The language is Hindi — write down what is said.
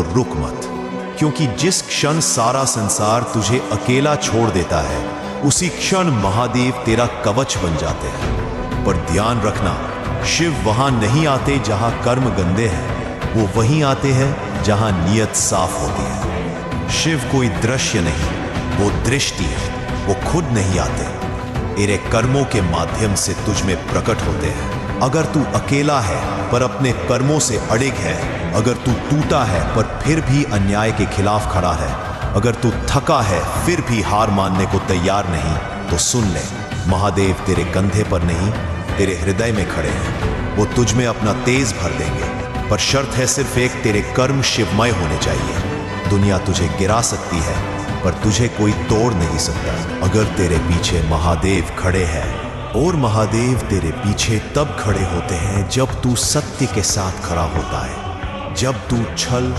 तो रुक मत, क्योंकि जिस क्षण सारा संसार तुझे अकेला छोड़ देता है, उसी क्षण महादेव तेरा कवच बन जाते हैं। पर ध्यान रखना, शिव वहां नहीं आते जहां कर्म गंदे हैं, वो वहीं आते हैं जहां नियत साफ होती है। शिव कोई दृश्य नहीं, वो दृष्टि है। वो खुद नहीं आते, तेरे कर्मों के माध्यम से तुझ में प्रकट होते हैं। अगर तू अकेला है पर अपने कर्मों से अड़िग है, अगर तू टूटा है पर फिर भी अन्याय के खिलाफ खड़ा है, अगर तू थका है फिर भी हार मानने को तैयार नहीं, तो सुन ले, महादेव तेरे कंधे पर नहीं, तेरे हृदय में खड़े हैं। वो तुझ में अपना तेज भर देंगे, पर शर्त है सिर्फ एक, तेरे कर्म शिवमय होने चाहिए। दुनिया तुझे गिरा सकती है, पर तुझे कोई तोड़ नहीं सकता अगर तेरे पीछे महादेव खड़े हैं। और महादेव तेरे पीछे तब खड़े होते हैं जब तू सत्य के साथ खड़ा होता है, जब तू छल